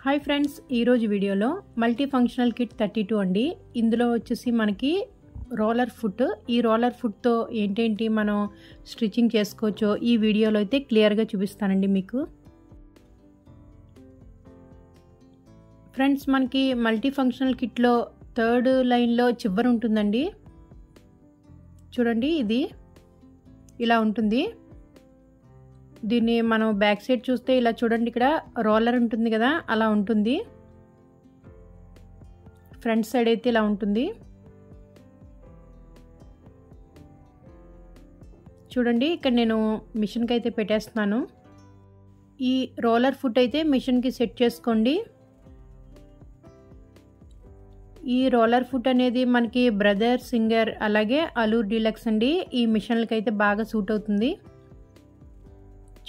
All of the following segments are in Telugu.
హాయ్ ఫ్రెండ్స్, ఈరోజు వీడియోలో మల్టీ ఫంక్షనల్ కిట్ 32 అండి. ఇందులో వచ్చేసి మనకి రోలర్ ఫుట్, ఈ రోలర్ ఫుట్తో ఏంటేంటి మనం స్టిచ్చింగ్ చేసుకోవచ్చో ఈ వీడియోలో అయితే క్లియర్గా చూపిస్తానండి మీకు. ఫ్రెండ్స్, మనకి మల్టీ ఫంక్షనల్ కిట్లో థర్డ్ లైన్లో చివరి ఉంటుందండి. చూడండి, ఇది ఇలా ఉంటుంది. దీన్ని మనం బ్యాక్ సైడ్ చూస్తే ఇలా చూడండి, ఇక్కడ రోలర్ ఉంటుంది కదా, అలా ఉంటుంది. ఫ్రంట్ సైడ్ అయితే ఇలా ఉంటుంది. చూడండి, ఇక్కడ నేను మిషన్కి అయితే పెట్టేస్తున్నాను. ఈ రోలర్ ఫుట్ అయితే మిషన్కి సెట్ చేసుకోండి. ఈ రోలర్ ఫుట్ అనేది మనకి బ్రదర్, సింగర్ అలాగే అలూర్ డీలక్స్ అండి. ఈ మిషన్లకి అయితే బాగా సూట్ అవుతుంది.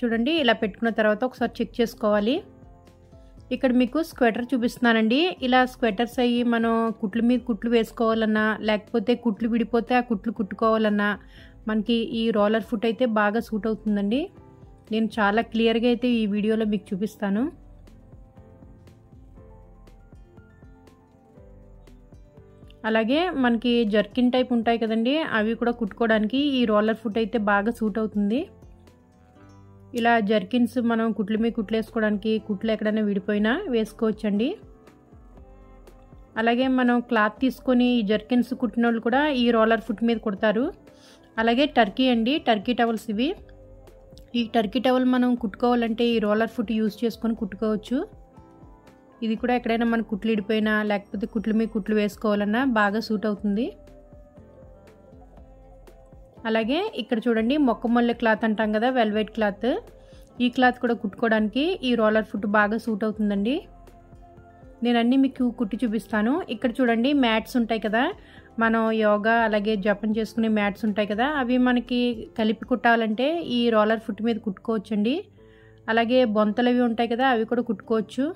చూడండి, ఇలా పెట్టుకున్న తర్వాత ఒకసారి చెక్ చేసుకోవాలి. ఇక్కడ మీకు స్వెటర్ చూపిస్తున్నానండి. ఇలా స్వెటర్స్ అయ్యి మనం కుట్ల మీద కుట్లు వేసుకోవాలన్నా, లేకపోతే కుట్లు విడిపోతే ఆ కుట్లు కుట్టుకోవాలన్నా మనకి ఈ రోలర్ ఫుట్ అయితే బాగా సూట్ అవుతుందండి. నేను చాలా క్లియర్గా అయితే ఈ వీడియోలో మీకు చూపిస్తాను. అలాగే మనకి జర్కిన్ టైప్ ఉంటాయి కదండి, అవి కూడా కుట్టుకోవడానికి ఈ రోలర్ ఫుట్ అయితే బాగా సూట్ అవుతుంది. ఇలా జర్కిన్స్ మనం కుట్ల మీద కుట్లు వేసుకోవడానికి, కుట్లు ఎక్కడైనా విడిపోయినా వేసుకోవచ్చండి. అలాగే మనం క్లాత్ తీసుకొని ఈ జర్కిన్స్ కుట్టిన వాళ్ళు కూడా ఈ రోలర్ ఫుట్ మీద కుడతారు. అలాగే టర్కీ అండి, టర్కీ టవల్స్ ఇవి. ఈ టర్కీ టవల్ మనం కుట్టుకోవాలంటే ఈ రోలర్ ఫుట్ యూజ్ చేసుకొని కుట్టుకోవచ్చు. ఇది కూడా ఎక్కడైనా మన కుట్లు విడిపోయినా, లేకపోతే కుట్ల మీద కుట్లు వేసుకోవాలన్నా బాగా సూట్ అవుతుంది. అలాగే ఇక్కడ చూడండి, మొక్కమొల్లె క్లాత్ అంటాం కదా, వెల్వెట్ క్లాత్. ఈ క్లాత్ కూడా కుట్టుకోవడానికి ఈ రోలర్ ఫుట్ బాగా సూట్ అవుతుందండి. నేను అన్నీ మీకు కుట్టి చూపిస్తాను. ఇక్కడ చూడండి, మ్యాట్స్ ఉంటాయి కదా, మనం యోగా అలాగే జపం చేసుకునే మ్యాట్స్ ఉంటాయి కదా, అవి మనకి కలిపి కుట్టాలంటే ఈ రోలర్ ఫుట్ మీద కుట్టుకోవచ్చండి. అలాగే బొంతలు అవి ఉంటాయి కదా, అవి కూడా కుట్టుకోవచ్చు.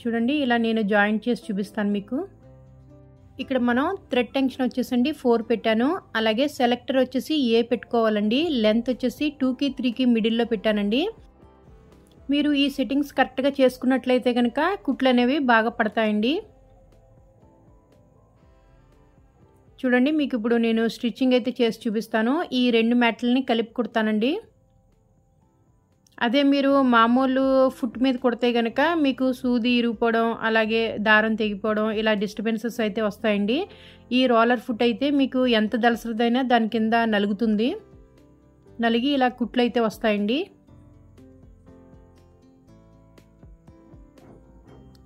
చూడండి, ఇలా నేను జాయింట్ చేసి చూపిస్తాను మీకు. ఇక్కడ మనం థ్రెడ్ టెన్షన్ వచ్చేసండి 4 పెట్టాను. అలాగే సెలెక్టర్ వచ్చేసి ఏ పెట్టుకోవాలండి. లెంత్ వచ్చేసి 2కి 3కి మిడిల్లో పెట్టానండి. మీరు ఈ సెట్టింగ్స్ కరెక్ట్గా చేసుకున్నట్లయితే కనుక కుట్లు అనేవి బాగా పడతాయండి. చూడండి, మీకు ఇప్పుడు నేను స్టిచ్చింగ్ అయితే చేసి చూపిస్తాను. ఈ 2 మ్యాట్లని కలిపి కుడతానండి. అదే మీరు మామూలు ఫుట్ మీద కుడితే కనుక మీకు సూది ఇరిగిపోవడం, అలాగే దారం తెగిపోవడం, ఇలా డిస్టర్బెన్సెస్ అయితే వస్తాయండి. ఈ రోలర్ ఫుట్ అయితే మీకు ఎంత దలసరిదైనా దాని కింద నలుగుతుంది, నలిగి ఇలా కుట్లు అయితే వస్తాయండి.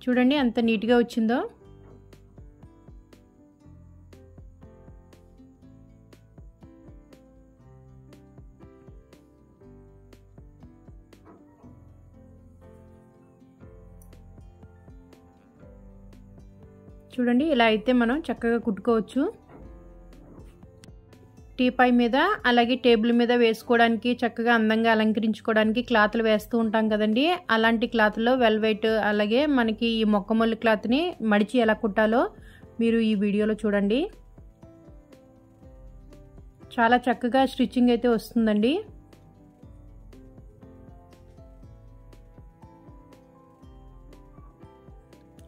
చూడండి ఎంత నీట్గా వచ్చిందో. చూడండి, ఇలా అయితే మనం చక్కగా కుట్టుకోవచ్చు. టీపాయ్ మీద అలాగే టేబుల్ మీద వేసుకోవడానికి, చక్కగా అందంగా అలంకరించుకోవడానికి క్లాత్లు వేస్తూ ఉంటాం కదండి. అలాంటి క్లాత్లో వెల్వెట్ అలాగే మనకి ఈ మొక్కమొల్లి క్లాత్ని మడిచి ఎలా కుట్టాలో మీరు ఈ వీడియోలో చూడండి. చాలా చక్కగా స్టిచ్చింగ్ అయితే వస్తుందండి.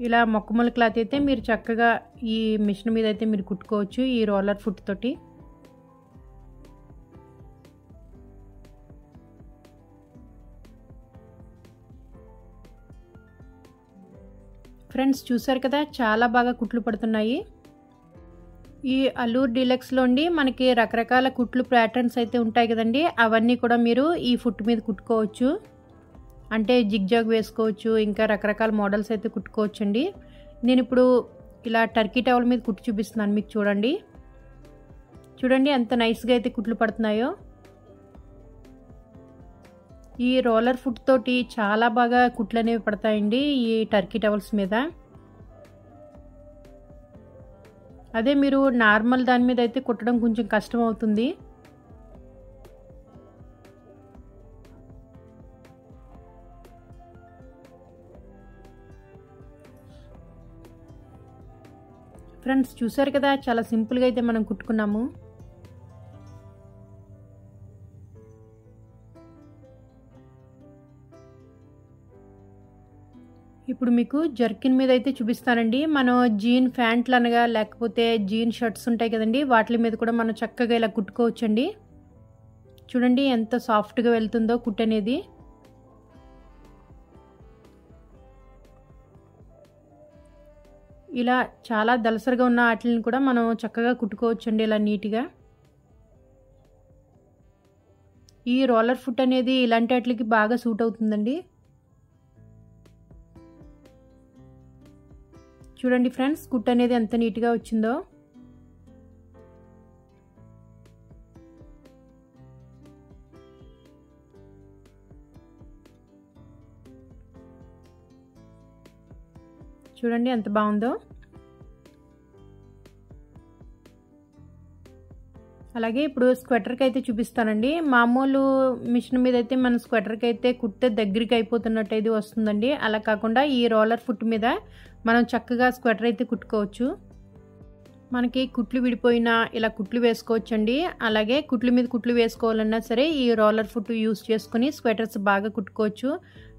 ఇలా మొక్కమొల్లి క్లాత్ అయితే మీరు చక్కగా ఈ మిషన్ మీద అయితే మీరు కుట్టుకోవచ్చు ఈ రోలర్ ఫుట్ తోటి. ఫ్రెండ్స్, చూసారు కదా, చాలా బాగా కుట్లు పడుతున్నాయి. ఈ అల్లూర్ డీలక్స్లోండి మనకి రకరకాల కుట్లు ప్యాటర్న్స్ అయితే ఉంటాయి కదండి, అవన్నీ కూడా మీరు ఈ ఫుట్ మీద కుట్టుకోవచ్చు. అంటే జిగ్జాగ్ వేసుకోవచ్చు, ఇంకా రకరకాల మోడల్స్ అయితే కుట్టుకోవచ్చండి. నేను ఇప్పుడు ఇలా టర్కీ టవల్ మీద కుట్టి చూపిస్తున్నాను మీకు. చూడండి, చూడండి ఎంత నైస్గా అయితే కుట్లు పడుతున్నాయో. ఈ రోలర్ ఫుట్ తోటి చాలా బాగా కుట్లు అనేవి పడతాయండి ఈ టర్కీ టవల్స్ మీద. అదే మీరు నార్మల్ దాని మీద అయితే కుట్టడం కొంచెం కష్టం అవుతుంది. ఫ్రెండ్స్, చూసారు కదా, చాలా సింపుల్గా అయితే మనం కుట్టుకున్నాము. ఇప్పుడు మీకు జర్కిన్ మీద అయితే చూపిస్తానండి. మనం జీన్ ప్యాంట్లు అనగా లేకపోతే జీన్ షర్ట్స్ ఉంటాయి కదండి, వాటి మీద కూడా మనం చక్కగా ఇలా కుట్టుకోవచ్చండి. చూడండి ఎంత సాఫ్ట్గా వెళ్తుందో కుట్టు అనేది. ఇలా చాలా దలసరిగా ఉన్న వాటిని కూడా మనం చక్కగా కుట్టుకోవచ్చండి ఇలా నీట్గా. ఈ రోలర్ ఫుట్ అనేది ఇలాంటి వాటికి బాగా సూట్ అవుతుందండి. చూడండి ఫ్రెండ్స్, కుట్టు అనేది ఎంత నీట్గా వచ్చిందో. చూడండి ఎంత బాగుందో. అలాగే ఇప్పుడు స్వెటర్కి అయితే చూపిస్తానండి. మామూలు మిషన్ మీద అయితే మన స్వెటర్కి అయితే కుట్టే దగ్గరికి అయిపోతున్నట్టు అయితే వస్తుందండి. అలా కాకుండా ఈ రోలర్ ఫుట్ మీద మనం చక్కగా స్వెటర్ అయితే కుట్టుకోవచ్చు. మనకి కుట్లు విడిపోయినా ఇలా కుట్లు వేసుకోవచ్చండి. అలాగే కుట్ల మీద కుట్లు వేసుకోవాలన్నా సరే ఈ రోలర్ ఫుట్ యూస్ చేసుకుని స్వెటర్స్ బాగా కుట్టుకోవచ్చు.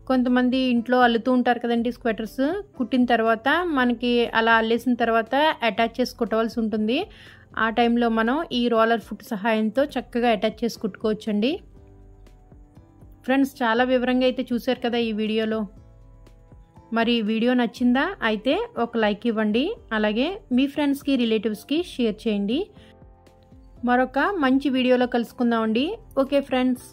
కొంతమంది ఇంట్లో అల్లుతూ ఉంటారు కదండి స్వెటర్స్. కుట్టిన తర్వాత మనకి అలా అల్లేసిన తర్వాత అటాచ్ చేసి కుట్టవలసి ఉంటుంది. ఆ టైంలో మనం ఈ రోలర్ ఫుట్ సహాయంతో చక్కగా అటాచ్ చేసి కుట్టుకోవచ్చండి. ఫ్రెండ్స్, చాలా వివరంగా అయితే చూశారు కదా ఈ వీడియోలో. మరి వీడియో నచ్చిందా? అయితే ఒక లైక్ ఇవ్వండి. అలాగే మీ ఫ్రెండ్స్కి రిలేటివ్స్కి షేర్ చేయండి. మరొక మంచి వీడియోలో కలుసుకుందామండి. Okay friends.